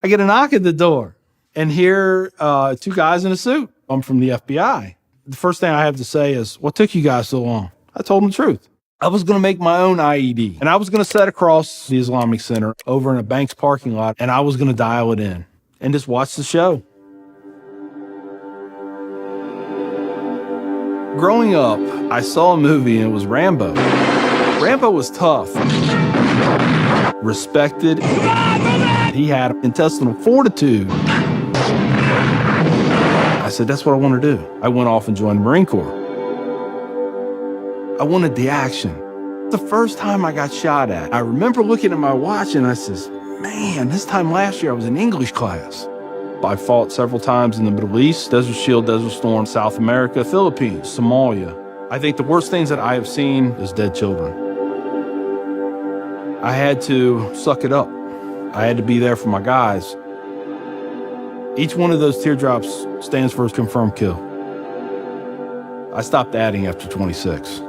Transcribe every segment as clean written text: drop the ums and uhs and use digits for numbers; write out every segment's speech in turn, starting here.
I get a knock at the door, and here, two guys in a suit. I'm from the FBI. The first thing I have to say is, what took you guys so long? I told them the truth. I was going to make my own IED, and I was going to set across the Islamic Center over in a bank's parking lot, and I was going to dial it in and just watch the show. Growing up, I saw a movie, and it was Rambo. Rambo was tough, respected. He had intestinal fortitude. I said, that's what I want to do. I went off and joined the Marine Corps. I wanted the action. The first time I got shot at, I remember looking at my watch and I says, man, this time last year I was in English class. I fought several times in the Middle East, Desert Shield, Desert Storm, South America, Philippines, Somalia. I think the worst things that I have seen is dead children. I had to suck it up. I had to be there for my guys. Each one of those teardrops stands for a confirmed kill. I stopped adding after 26.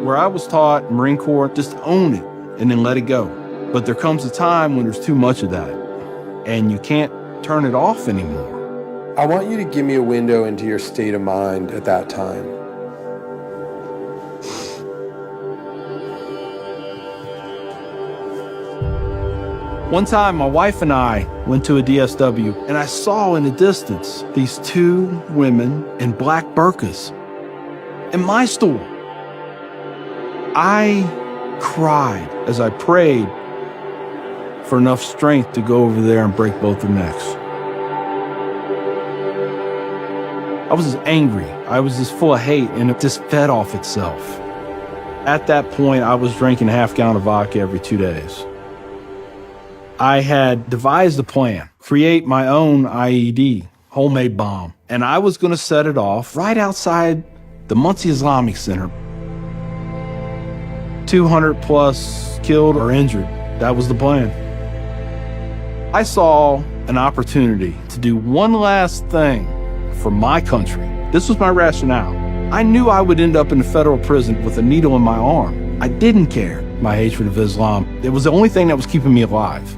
Where I was taught, Marine Corps, just own it and then let it go. But there comes a time when there's too much of that and you can't turn it off anymore. I want you to give me a window into your state of mind at that time. One time, my wife and I went to a DSW, and I saw in the distance these two women in black burqas in my store. I cried as I prayed for enough strength to go over there and break both their necks. I was just angry. I was just full of hate, and it just fed off itself. At that point, I was drinking a half-gallon of vodka every 2 days. I had devised a plan, create my own IED, homemade bomb, and I was going to set it off right outside the Muncie Islamic Center. 200 plus killed or injured. That was the plan. I saw an opportunity to do one last thing for my country. This was my rationale. I knew I would end up in a federal prison with a needle in my arm. I didn't care. My hatred of Islam, it was the only thing that was keeping me alive.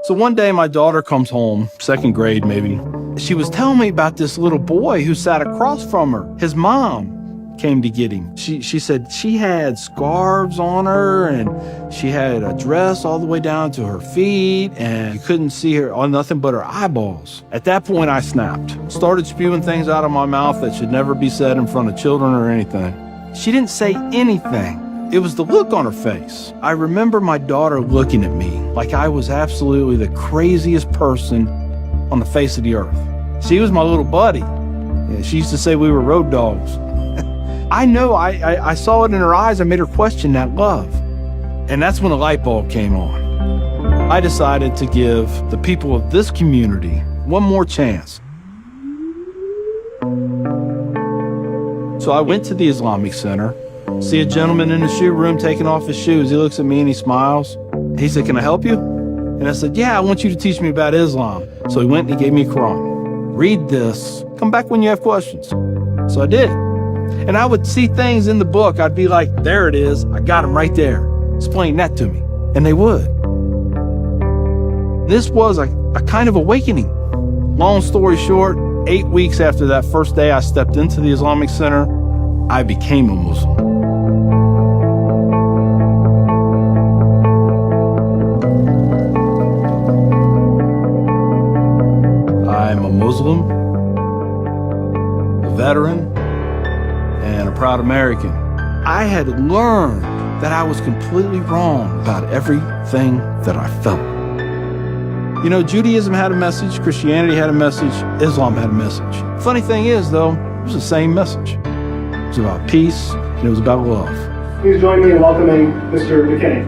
So one day my daughter comes home, second grade maybe. She was telling me about this little boy who sat across from her. His mom came to get him. She said she had scarves on her and she had a dress all the way down to her feet and you couldn't see her on nothing but her eyeballs. At that point I snapped, started spewing things out of my mouth that should never be said in front of children or anything. She didn't say anything. It was the look on her face. I remember my daughter looking at me like I was absolutely the craziest person on the face of the earth. She was my little buddy. She used to say we were road dogs. I know I saw it in her eyes. I made her question that love. And that's when the light bulb came on. I decided to give the people of this community one more chance. So I went to the Islamic Center, see a gentleman in the shoe room taking off his shoes. He looks at me and he smiles. He said, "Can I help you?" And I said, "Yeah, I want you to teach me about Islam." So he went and he gave me a Quran. "Read this. Come back when you have questions." So I did. And I would see things in the book. I'd be like, there it is. I got them right there. Explain that to me. And they would. This was a kind of awakening. Long story short, 8 weeks after that first day I stepped into the Islamic Center, I became a Muslim. I'm a Muslim, a veteran, and a proud American. I had learned that I was completely wrong about everything that I felt. You know, Judaism had a message, Christianity had a message, Islam had a message. Funny thing is, though, it was the same message. It was about peace, and it was about love. Please join me in welcoming Mr. McKinney.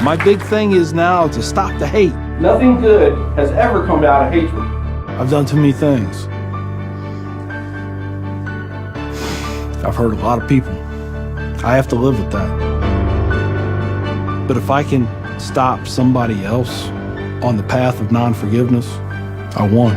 My big thing is now to stop the hate. Nothing good has ever come out of hatred. I've done too many things. I've hurt a lot of people. I have to live with that. But if I can stop somebody else on the path of non-forgiveness, I won.